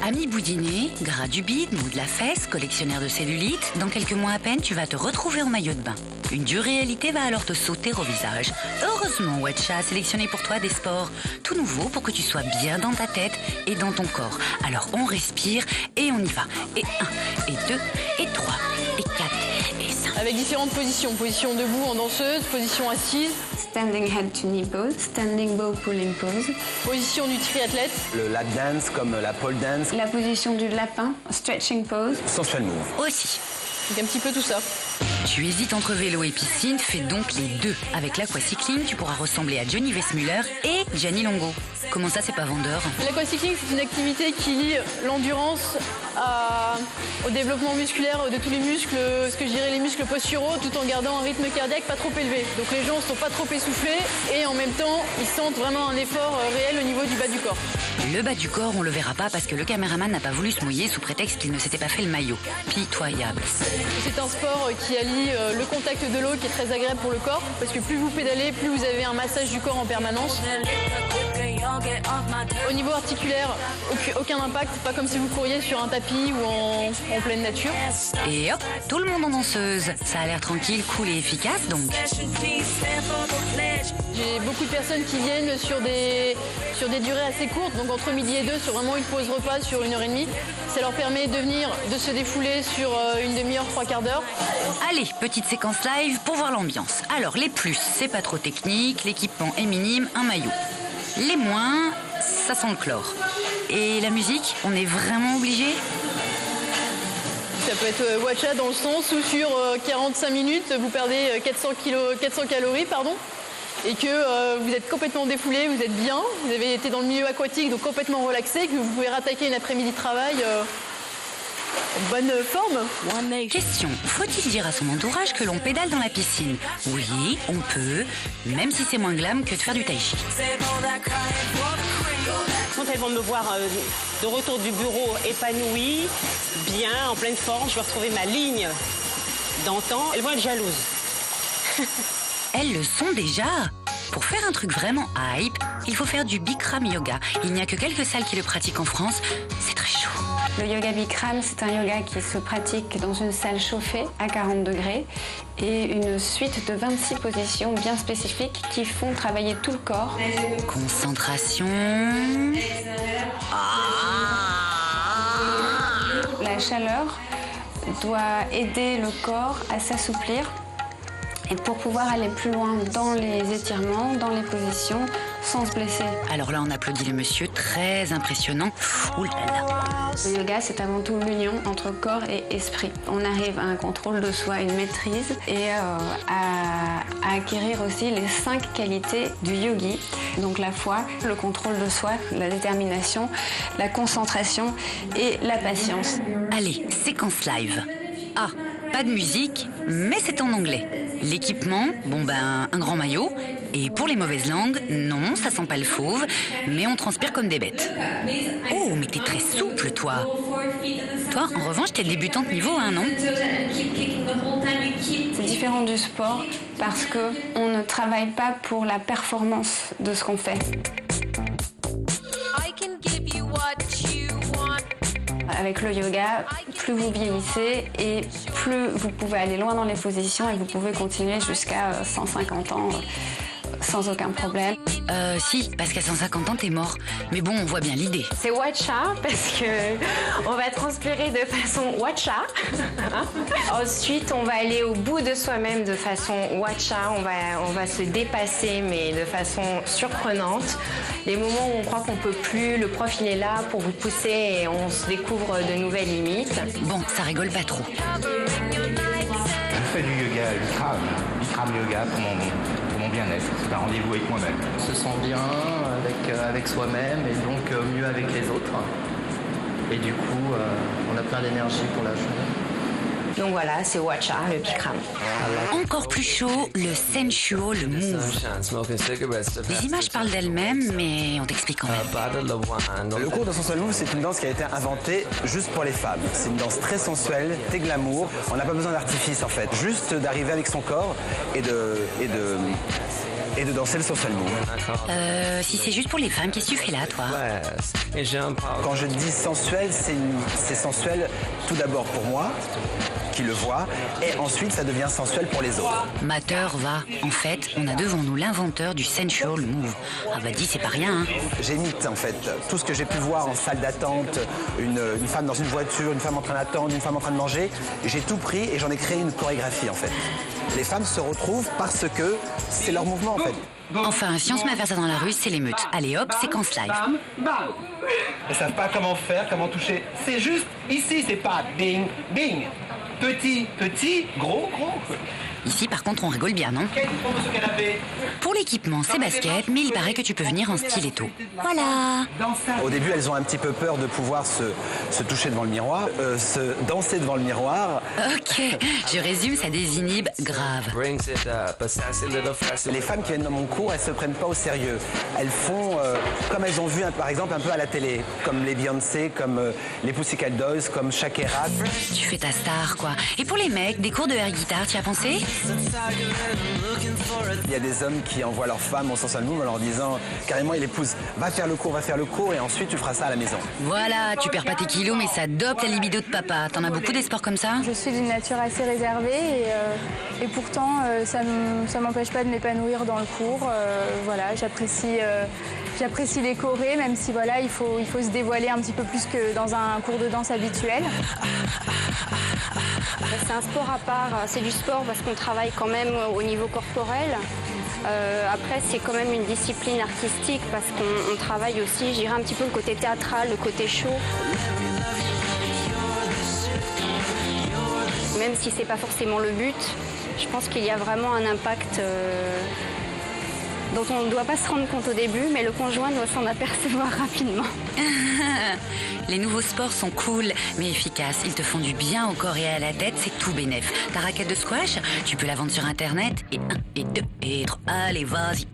Ami boudiné, gras du bide, mou de la fesse, collectionneur de cellulite, dans quelques mois à peine, tu vas te retrouver en maillot de bain. Une dure réalité va alors te sauter au visage. Heureusement, Watcha a sélectionné pour toi des sports tout nouveaux pour que tu sois bien dans ta tête et dans ton corps. Alors on respire et on y va. Et 1, et 2, et 3, et 4, et 5. Avec différentes positions. Position debout en danseuse, position assise. Standing head to knee pose, standing bow pulling pose. Position du triathlète. Le lap dance comme la pole dance. La position du lapin, stretching pose. Sensual move. Aussi. Donc un petit peu tout ça. Tu hésites entre vélo et piscine, fais donc les deux. Avec l'aquacycling, tu pourras ressembler à Johnny Weissmuller et Gianni Longo. Comment ça, c'est pas vendeur? L'aquacycling, c'est une activité qui lie l'endurance au développement musculaire de tous les muscles, ce que je dirais les muscles posturaux, tout en gardant un rythme cardiaque pas trop élevé. Donc les gens ne sont pas trop essoufflés et en même temps, ils sentent vraiment un effort réel au niveau du bas du corps. Le bas du corps, on le verra pas parce que le caméraman n'a pas voulu se mouiller sous prétexte qu'il ne s'était pas fait le maillot. Pitoyable. C'est un sport qui allie le contact de l'eau qui est très agréable pour le corps parce que plus vous pédalez, plus vous avez un massage du corps en permanence. Au niveau articulaire, aucun impact, pas comme si vous couriez sur un tapis ou en pleine nature. Et hop, tout le monde en danseuse. Ça a l'air tranquille, cool et efficace donc. J'ai beaucoup de personnes qui viennent sur des durées assez courtes, donc entre midi et 2 sur vraiment une pause repas sur 1h30. Ça leur permet de venir, de se défouler sur une demi-heure, 3/4 d'heure. Allez, petite séquence live pour voir l'ambiance. Alors les plus, c'est pas trop technique, l'équipement est minime, un maillot. Les moins, ça sent le chlore. Et la musique, on est vraiment obligé? Ça peut être Watcha dans le sens où sur 45 minutes, vous perdez 400 calories, et que vous êtes complètement défoulé, vous êtes bien, vous avez été dans le milieu aquatique, donc complètement relaxé, que vous pouvez rattaquer une après-midi de travail en bonne forme. Question, faut-il dire à son entourage que l'on pédale dans la piscine? Oui, on peut, même si c'est moins glam que de faire du tai chi. Quand elles vont me voir de retour du bureau épanouie, bien, en pleine forme, je vais retrouver ma ligne d'antan, elles vont être jalouses. Elles le sont déjà. Pour faire un truc vraiment hype, il faut faire du Bikram yoga. Il n'y a que quelques salles qui le pratiquent en France. C'est très chaud. Le yoga Bikram, c'est un yoga qui se pratique dans une salle chauffée à 40 degrés et une suite de 26 positions bien spécifiques qui font travailler tout le corps. Concentration. La chaleur doit aider le corps à s'assouplir et pour pouvoir aller plus loin dans les étirements, dans les positions, sans se blesser. Alors là, on applaudit le monsieur, très impressionnant. Ouh là là. Le yoga, c'est avant tout l'union entre corps et esprit. On arrive à un contrôle de soi, une maîtrise et à acquérir aussi les 5 qualités du yogi. Donc la foi, le contrôle de soi, la détermination, la concentration et la patience. Allez, séquence live. Ah, pas de musique, mais c'est en anglais. L'équipement, un grand maillot. Et pour les mauvaises langues, non, ça sent pas le fauve, mais on transpire comme des bêtes. Oh, mais t'es très souple, toi. Toi, en revanche, t'es débutante niveau 1, non? C'est différent du sport parce qu'on ne travaille pas pour la performance de ce qu'on fait. Avec le yoga, plus vous vieillissez et plus vous pouvez aller loin dans les positions et vous pouvez continuer jusqu'à 150 ans sans aucun problème. Si, parce qu'à 150 ans, t'es mort. Mais bon, on voit bien l'idée. C'est Watcha parce que on va transpirer de façon Watcha. Ensuite, on va aller au bout de soi-même de façon Watcha. On va se dépasser, mais de façon surprenante. Les moments où on croit qu'on peut plus, le prof il est là pour vous pousser et on se découvre de nouvelles limites. Bon, ça rigole pas trop. Je fais du yoga Bikram yoga pour mon bien-être. C'est un rendez-vous avec moi-même. On se sent bien avec soi-même et donc mieux avec les autres. Et du coup, on a plein d'énergie pour la journée. Donc voilà, c'est Watcha, le Bikram. Encore plus chaud, le sensuo, le move. Les images parlent d'elles-mêmes, mais on t'explique quand même. Le cours de Sensual Move, c'est une danse qui a été inventée juste pour les femmes. C'est une danse très sensuelle, très glamour. On n'a pas besoin d'artifice en fait. Juste d'arriver avec son corps et de et de danser le sensual move. Si c'est juste pour les femmes, qu'est-ce que tu fais là, toi? Quand je dis sensuel, c'est sensuel tout d'abord pour moi, qui le vois, et ensuite ça devient sensuel pour les autres. Mateur va. En fait, on a devant nous l'inventeur du sensual move. Ah bah dis, c'est pas rien, hein. J'imite en fait tout ce que j'ai pu voir en salle d'attente, une femme dans une voiture, une femme en train d'attendre, une femme en train de manger. J'ai tout pris et j'en ai créé une chorégraphie en fait. Les femmes se retrouvent parce que c'est leur mouvement en fait. Enfin, si on se met à faire ça dans la rue, c'est l'émeute. Allez hop, séquence live. Bam, bam. Elles savent pas comment faire, comment toucher. C'est juste ici, c'est pas bing, bing. Petit, petit, gros, gros. Ici, par contre, on rigole bien, non? Pour l'équipement, c'est basket, mais il paraît que tu peux venir en stiletto. Voilà. Au début, elles ont un petit peu peur de pouvoir se toucher devant le miroir, se danser devant le miroir. Ok, je résume, ça désinhibe grave. Les femmes qui viennent dans mon cours, elles se prennent pas au sérieux. Elles font comme elles ont vu, par exemple, un peu à la télé, comme les Beyoncé, comme les Pussycat Dolls, comme Shakira. Tu fais ta star, quoi. Et pour les mecs, des cours de air guitare, tu y as pensé? Il y a des hommes qui envoient leurs femmes au sensual move en leur disant carrément, il épouse, va faire le cours et ensuite tu feras ça à la maison. Voilà, tu perds pas tes kilos, mais ça dope la libido de papa. T'en as beaucoup des sports comme ça? Je suis d'une nature assez réservée et pourtant ça m'empêche pas de m'épanouir dans le cours. Voilà, j'apprécie les chorés, même si voilà, il faut se dévoiler un petit peu plus que dans un cours de danse habituel. C'est un sport à part, c'est du sport parce qu'on travaille quand même au niveau corporel. Après, c'est quand même une discipline artistique parce qu'on travaille aussi, je dirais, un petit peu le côté théâtral, le côté show. Même si c'est pas forcément le but, je pense qu'il y a vraiment un impact dont on ne doit pas se rendre compte au début, mais le conjoint doit s'en apercevoir rapidement. Les nouveaux sports sont cool, mais efficaces. Ils te font du bien au corps et à la tête, c'est tout bénef. Ta raquette de squash, tu peux la vendre sur Internet. Et 1, et 2, et 3, allez, vas-y.